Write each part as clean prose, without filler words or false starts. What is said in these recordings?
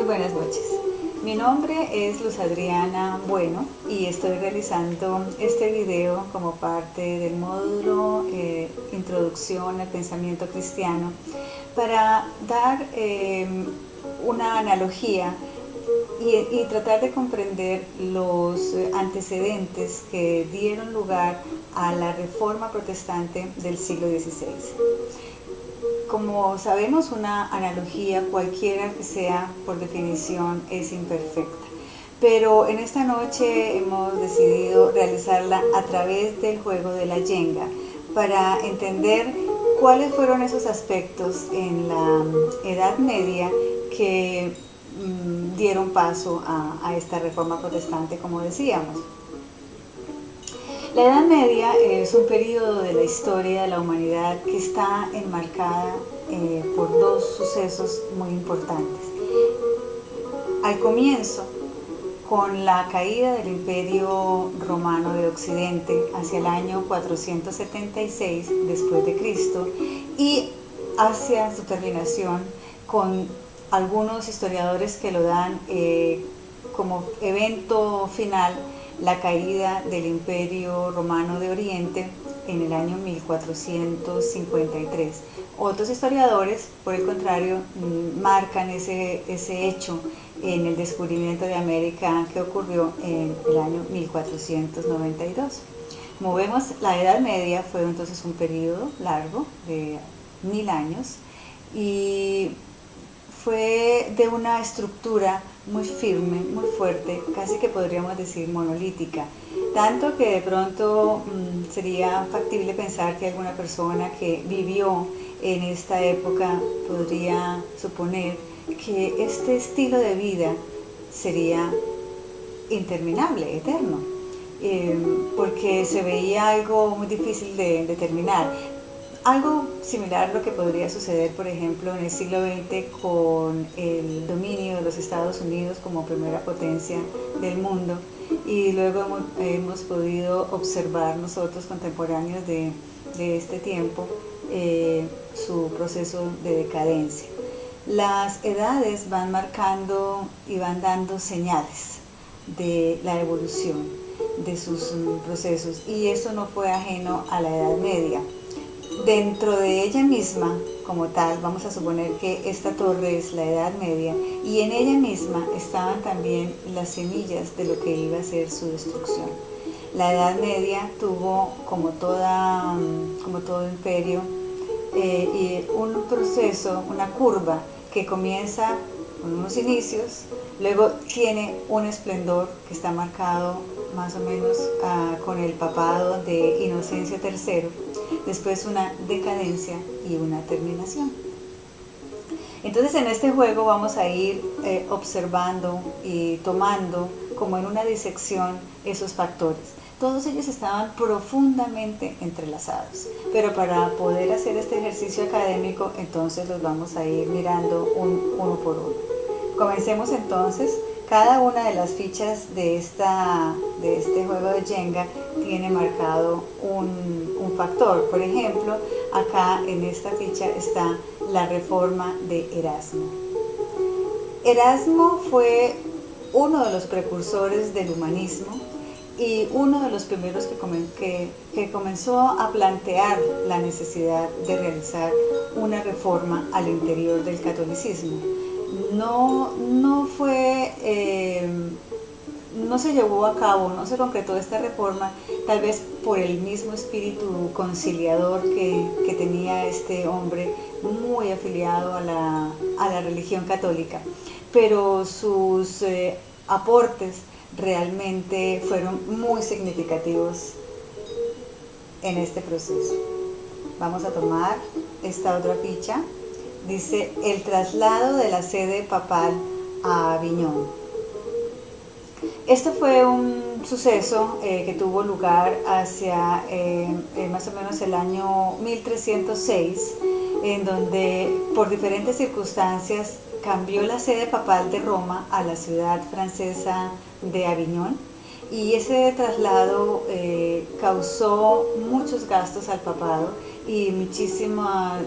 buenas noches. Mi nombre es Luz Adriana Bueno y estoy realizando este video como parte del módulo Introducción al Pensamiento Cristiano para dar una analogía y tratar de comprender los antecedentes que dieron lugar a la Reforma Protestante del siglo XVI. Como sabemos, una analogía, cualquiera que sea por definición, es imperfecta. Pero en esta noche hemos decidido realizarla a través del juego de la Jenga para entender cuáles fueron esos aspectos en la Edad Media que dieron paso a esta Reforma Protestante, como decíamos. La Edad Media es un periodo de la historia de la humanidad que está enmarcada por dos sucesos muy importantes. Al comienzo, con la caída del Imperio Romano de Occidente hacia el año 476 después de Cristo y hacia su terminación, con algunos historiadores que lo dan como evento final, la caída del Imperio Romano de Oriente en el año 1453. Otros historiadores, por el contrario, marcan ese hecho en el descubrimiento de América que ocurrió en el año 1492. Como vemos, la Edad Media fue entonces un periodo largo de 1000 años y fue de una estructura muy firme, muy fuerte, casi que podríamos decir monolítica, tanto que de pronto sería factible pensar que alguna persona que vivió en esta época podría suponer que este estilo de vida sería interminable, eterno, porque se veía algo muy difícil de determinar. Algo similar a lo que podría suceder, por ejemplo, en el siglo XX con el dominio de los Estados Unidos como primera potencia del mundo, y luego hemos podido observar nosotros contemporáneos de este tiempo su proceso de decadencia. Las edades van marcando y van dando señales de la evolución de sus procesos, y eso no fue ajeno a la Edad Media. Dentro de ella misma, como tal, vamos a suponer que esta torre es la Edad Media, y en ella misma estaban también las semillas de lo que iba a ser su destrucción. La Edad Media tuvo, como todo imperio, y un proceso, una curva que comienza con unos inicios, luego tiene un esplendor que está marcado más o menos con el papado de Inocencio III, después una decadencia y una terminación. Entonces, en este juego vamos a ir observando y tomando como en una disección esos factores. Todos ellos estaban profundamente entrelazados, pero para poder hacer este ejercicio académico, entonces los vamos a ir mirando uno por uno. Comencemos entonces. Cada una de las fichas de este juego de Jenga tiene marcado un factor. Por ejemplo, acá en esta ficha está la reforma de Erasmo. Erasmo fue uno de los precursores del humanismo y uno de los primeros que comenzó a plantear la necesidad de realizar una reforma al interior del catolicismo. No se llevó a cabo, no se concretó esta reforma, tal vez por el mismo espíritu conciliador que tenía este hombre, muy afiliado a la religión católica, pero sus aportes realmente fueron muy significativos en este proceso. Vamos a tomar esta otra ficha. Dice: el traslado de la sede papal a Aviñón. Este fue un suceso que tuvo lugar hacia más o menos el año 1306, en donde por diferentes circunstancias cambió la sede papal de Roma a la ciudad francesa de Aviñón, y ese traslado causó muchos gastos al papado y muchísimo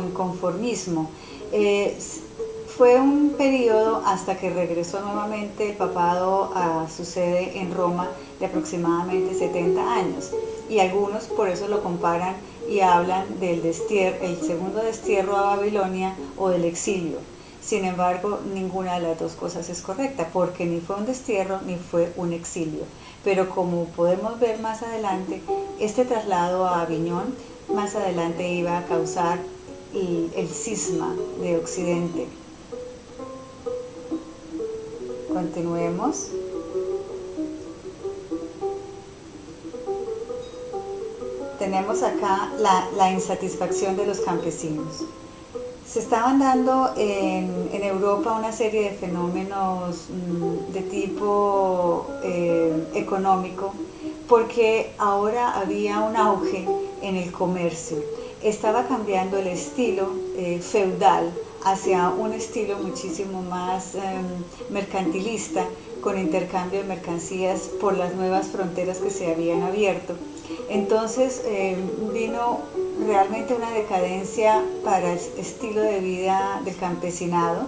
inconformismo. fue un periodo hasta que regresó nuevamente el papado a su sede en Roma de aproximadamente 70 años. Y algunos por eso lo comparan y hablan del el segundo destierro a Babilonia o del exilio. Sin embargo, ninguna de las dos cosas es correcta, porque ni fue un destierro ni fue un exilio. Pero como podemos ver más adelante, este traslado a Aviñón más adelante iba a causar el cisma de Occidente. Continuemos. Tenemos acá la insatisfacción de los campesinos. Se estaban dando en Europa una serie de fenómenos de tipo económico, porque ahora había un auge en el comercio. Estaba cambiando el estilo feudal hacia un estilo muchísimo más mercantilista, con intercambio de mercancías por las nuevas fronteras que se habían abierto. Entonces vino realmente una decadencia para el estilo de vida del campesinado.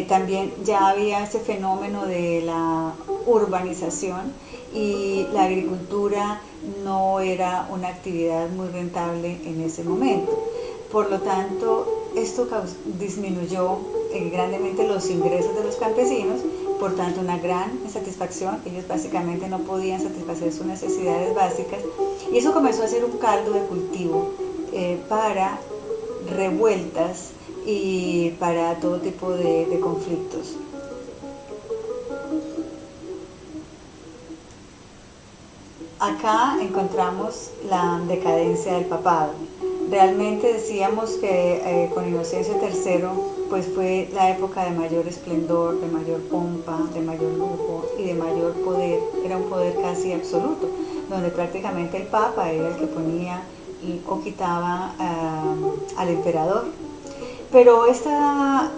También ya había ese fenómeno de la urbanización y la agricultura no era una actividad muy rentable en ese momento. Por lo tanto, esto disminuyó grandemente los ingresos de los campesinos, por tanto una gran insatisfacción. Ellos básicamente no podían satisfacer sus necesidades básicas y eso comenzó a ser un caldo de cultivo para revueltas y para todo tipo de conflictos. Acá encontramos la decadencia del papado. Realmente decíamos que con Inocencio III pues fue la época de mayor esplendor, de mayor pompa, de mayor lujo y de mayor poder. Era un poder casi absoluto, donde prácticamente el Papa era el que ponía o quitaba al emperador. Pero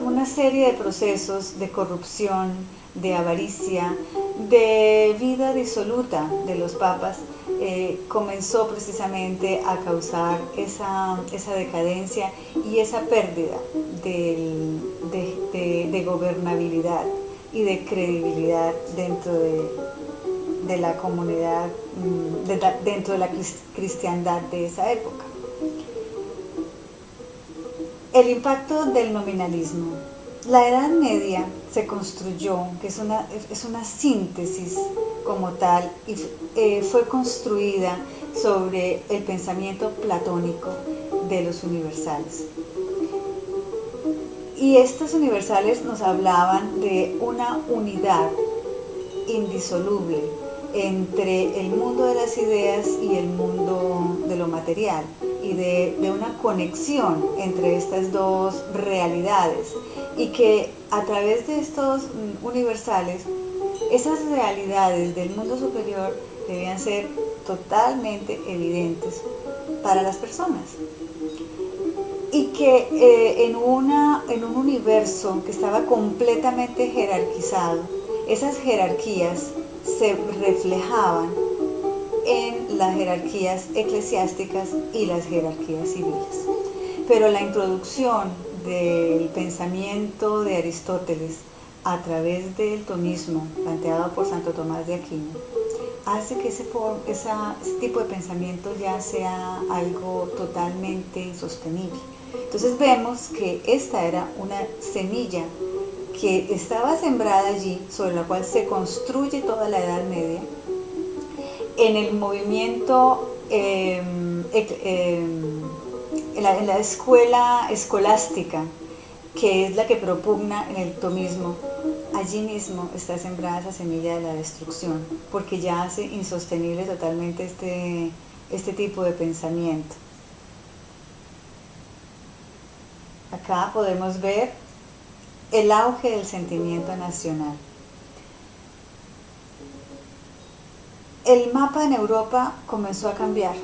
una serie de procesos de corrupción, de avaricia, de vida disoluta de los papas comenzó precisamente a causar esa decadencia y esa pérdida de gobernabilidad y de credibilidad dentro de la comunidad, dentro de la cristiandad de esa época. El impacto del nominalismo. La Edad Media se construyó, que es una síntesis como tal, y fue construida sobre el pensamiento platónico de los universales. Y estos universales nos hablaban de una unidad indisoluble entre el mundo de las ideas y el mundo de lo material, y de una conexión entre estas dos realidades, y que a través de estos universales, esas realidades del mundo superior debían ser totalmente evidentes para las personas. Y que en un universo que estaba completamente jerarquizado, esas jerarquías se reflejaban en las jerarquías eclesiásticas y las jerarquías civiles. Pero la introducción del pensamiento de Aristóteles a través del tomismo planteado por Santo Tomás de Aquino hace que ese tipo de pensamiento ya sea algo totalmente insostenible. Entonces vemos que esta era una semilla que estaba sembrada allí, sobre la cual se construye toda la Edad Media, en el movimiento, en la escuela escolástica, que es la que propugna en el tomismo. Allí mismo está sembrada esa semilla de la destrucción, porque ya hace insostenible totalmente este tipo de pensamiento. Acá podemos ver el auge del sentimiento nacional. El mapa en Europa comenzó a cambiar,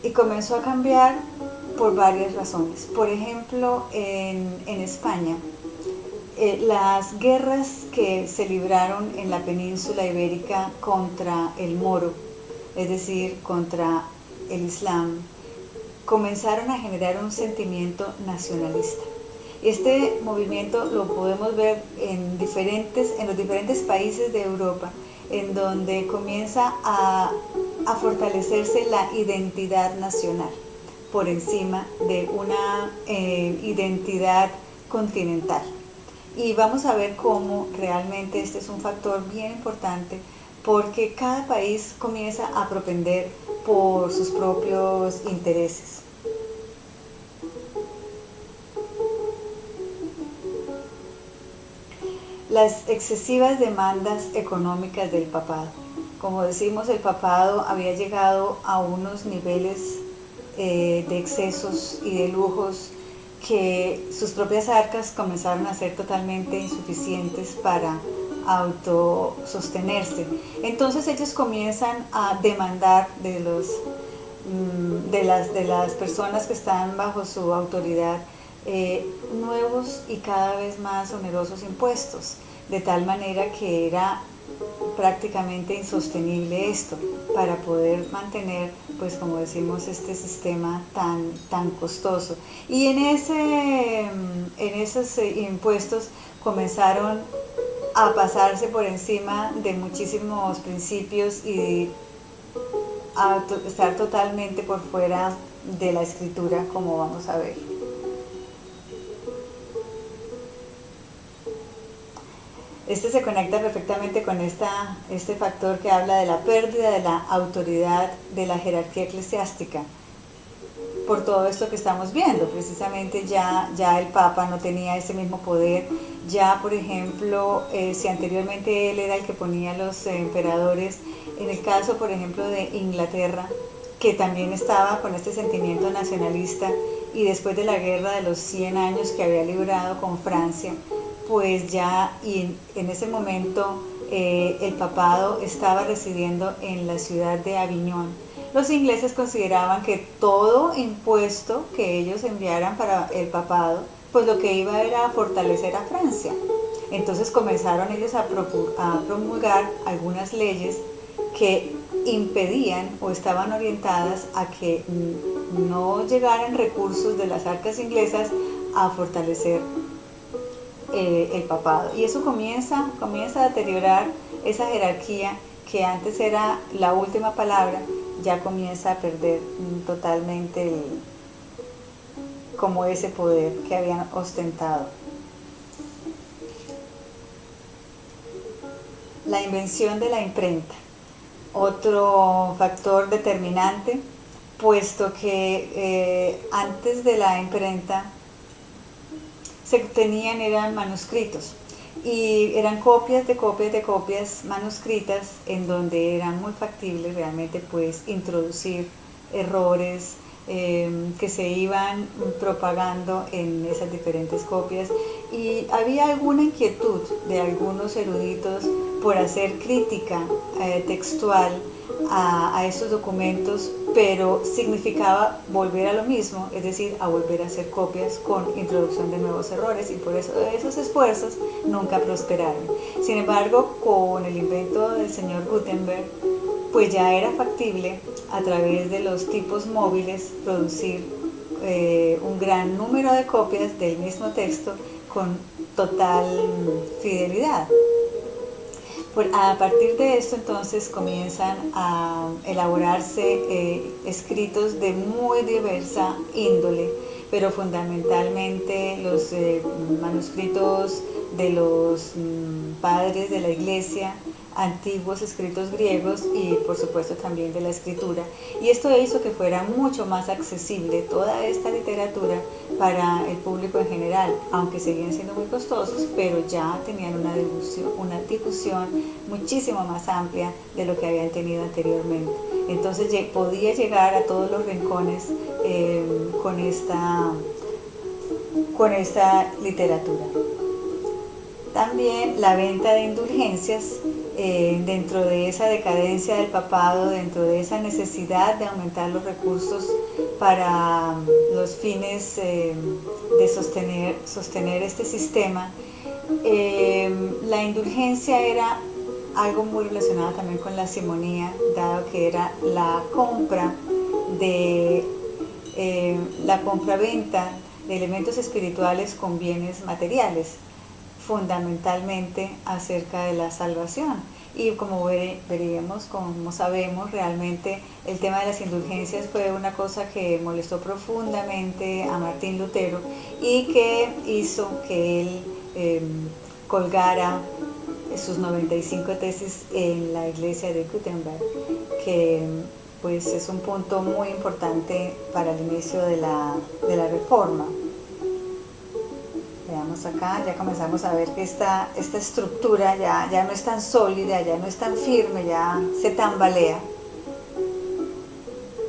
y comenzó a cambiar por varias razones. Por ejemplo, en España, las guerras que se libraron en la península ibérica contra el moro, es decir, contra el Islam, comenzaron a generar un sentimiento nacionalista. Este movimiento lo podemos ver en los diferentes países de Europa, en donde comienza a fortalecerse la identidad nacional por encima de una identidad continental. Y vamos a ver cómo realmente este es un factor bien importante, porque cada país comienza a propender por sus propios intereses. Las excesivas demandas económicas del papado. Como decimos, el papado había llegado a unos niveles de excesos y de lujos que sus propias arcas comenzaron a ser totalmente insuficientes para autosostenerse. Entonces ellos comienzan a demandar de las personas que están bajo su autoridad nuevos y cada vez más onerosos impuestos, de tal manera que era prácticamente insostenible esto para poder mantener, pues como decimos, este sistema tan costoso. Y en esos impuestos comenzaron a pasarse por encima de muchísimos principios y a estar totalmente por fuera de la escritura, como vamos a ver. Este se conecta perfectamente con este factor que habla de la pérdida de la autoridad de la jerarquía eclesiástica. Por todo esto que estamos viendo, precisamente ya el Papa no tenía ese mismo poder. Ya, por ejemplo, si anteriormente él era el que ponía los emperadores, en el caso, por ejemplo, de Inglaterra, que también estaba con este sentimiento nacionalista, y después de la guerra de los 100 años que había librado con Francia, pues ya y en ese momento el papado estaba residiendo en la ciudad de Aviñón. Los ingleses consideraban que todo impuesto que ellos enviaran para el papado, pues lo que iba era a fortalecer a Francia. Entonces comenzaron ellos a promulgar algunas leyes que impedían o estaban orientadas a que no llegaran recursos de las arcas inglesas a fortalecer el papado. Y eso comienza a deteriorar esa jerarquía que antes era la última palabra, ya comienza a perder totalmente como ese poder que habían ostentado. La invención de la imprenta, otro factor determinante, puesto que antes de la imprenta se tenían eran manuscritos y eran copias de copias manuscritas, en donde era muy factible realmente pues introducir errores que se iban propagando en esas diferentes copias, y había alguna inquietud de algunos eruditos por hacer crítica textual a esos documentos, pero significaba volver a lo mismo, es decir, a volver a hacer copias con introducción de nuevos errores, y por eso esos esfuerzos nunca prosperaron. Sin embargo, con el invento del señor Gutenberg, pues ya era factible a través de los tipos móviles producir un gran número de copias del mismo texto con total fidelidad. A partir de esto entonces comienzan a elaborarse escritos de muy diversa índole, pero fundamentalmente los manuscritos de los padres de la Iglesia, antiguos escritos griegos y por supuesto también de la escritura. Y esto hizo que fuera mucho más accesible toda esta literatura para el público en general, aunque seguían siendo muy costosos, pero ya tenían una difusión muchísimo más amplia de lo que habían tenido anteriormente. Entonces podía llegar a todos los rincones con esta literatura. También la venta de indulgencias, dentro de esa decadencia del papado, dentro de esa necesidad de aumentar los recursos para los fines de sostener este sistema, la indulgencia era algo muy relacionado también con la simonía, dado que era la compra-venta de elementos espirituales con bienes materiales, fundamentalmente acerca de la salvación. Y como veríamos, como sabemos, realmente el tema de las indulgencias fue una cosa que molestó profundamente a Martín Lutero y que hizo que él colgara sus 95 tesis en la iglesia de Gutenberg, que pues es un punto muy importante para el inicio de la reforma. Veamos acá, ya comenzamos a ver que esta estructura ya no es tan sólida, ya no es tan firme, ya se tambalea.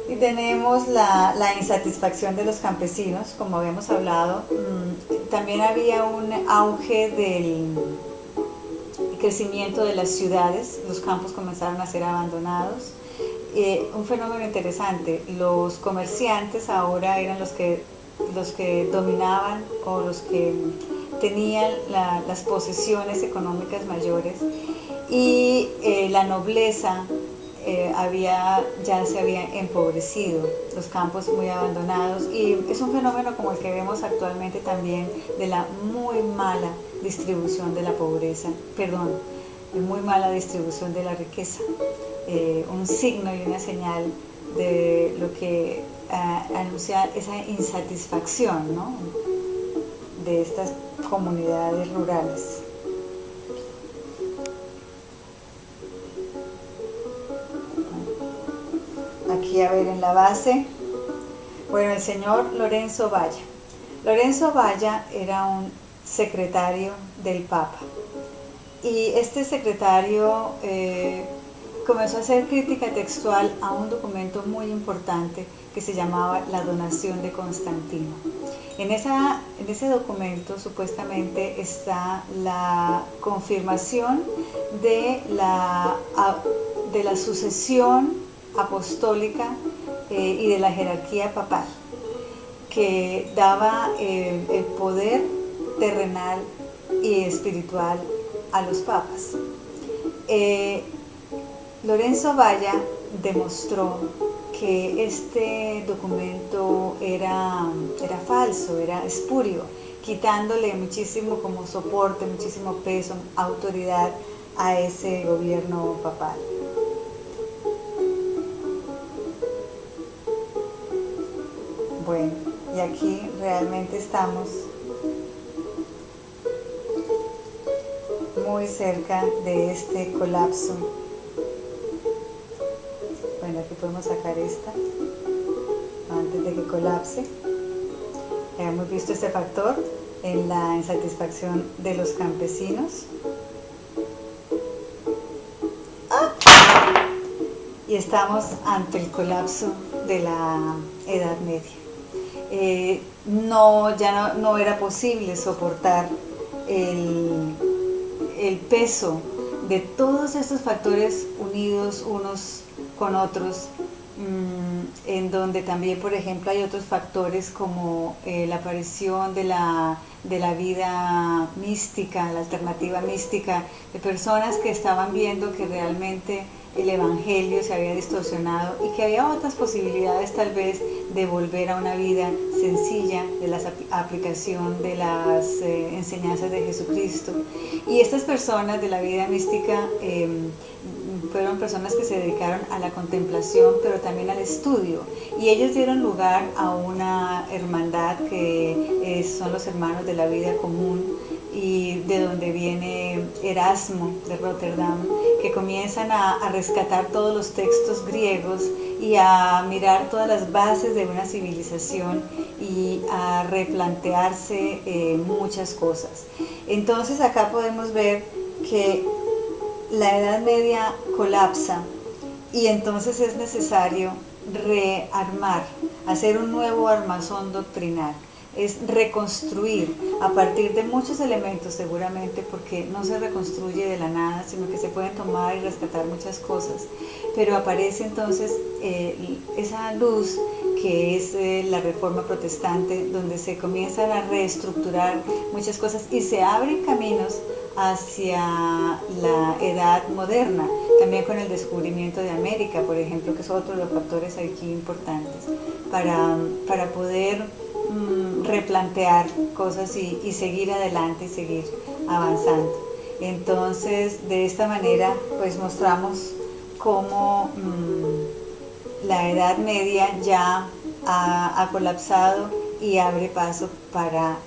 Y tenemos la insatisfacción de los campesinos, como habíamos hablado. También había un auge del crecimiento de las ciudades, los campos comenzaron a ser abandonados. Un fenómeno interesante, los comerciantes ahora eran los que dominaban o los que tenían las posesiones económicas mayores, y la nobleza ya se había empobrecido, los campos muy abandonados, y es un fenómeno como el que vemos actualmente también de la muy mala distribución de la pobreza, muy mala distribución de la riqueza, un signo y una señal de lo que anuncia esa insatisfacción, ¿no?, de estas comunidades rurales. Aquí a ver en la base, bueno, el señor Lorenzo Valla. Lorenzo Valla era un secretario del Papa, y este secretario comenzó a hacer crítica textual a un documento muy importante que se llamaba La Donación de Constantino. En ese documento supuestamente está la confirmación de la sucesión apostólica y de la jerarquía papal, que daba el poder terrenal y espiritual a los papas. Lorenzo Valla demostró que este documento era falso, era espurio, quitándole muchísimo como soporte, muchísimo peso, autoridad a ese gobierno papal. Bueno, y aquí realmente estamos muy cerca de este colapso. Bueno, aquí podemos sacar esta antes de que colapse. Hemos visto este factor en la insatisfacción de los campesinos. Y estamos ante el colapso de la Edad Media. Ya no era posible soportar el peso de todos estos factores unidos unos con otros, en donde también, por ejemplo, hay otros factores como la aparición de la vida mística, la alternativa mística, de personas que estaban viendo que realmente el evangelio se había distorsionado y que había otras posibilidades tal vez de volver a una vida sencilla, de la aplicación de las enseñanzas de Jesucristo. Y estas personas de la vida mística fueron personas que se dedicaron a la contemplación, pero también al estudio, y ellos dieron lugar a una hermandad que son los hermanos de la vida común, y de donde viene Erasmo de Rotterdam, que comienzan a rescatar todos los textos griegos y a mirar todas las bases de una civilización y a replantearse muchas cosas. Entonces acá podemos ver que la Edad Media colapsa, y entonces es necesario rearmar, hacer un nuevo armazón doctrinal. Es reconstruir a partir de muchos elementos, seguramente, porque no se reconstruye de la nada, sino que se pueden tomar y rescatar muchas cosas. Pero aparece entonces esa luz que es la Reforma Protestante, donde se comienzan a reestructurar muchas cosas y se abren caminos hacia la edad moderna, también con el descubrimiento de América, por ejemplo, que es otro de los factores aquí importantes para poder replantear cosas y seguir adelante y seguir avanzando. Entonces, de esta manera, pues mostramos cómo la Edad Media ya ha colapsado y abre paso para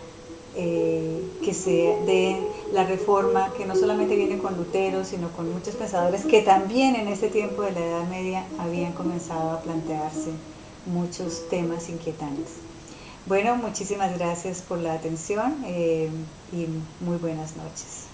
que se dé la reforma, que no solamente viene con Lutero, sino con muchos pensadores que también en este tiempo de la Edad Media habían comenzado a plantearse muchos temas inquietantes. Bueno, muchísimas gracias por la atención y muy buenas noches.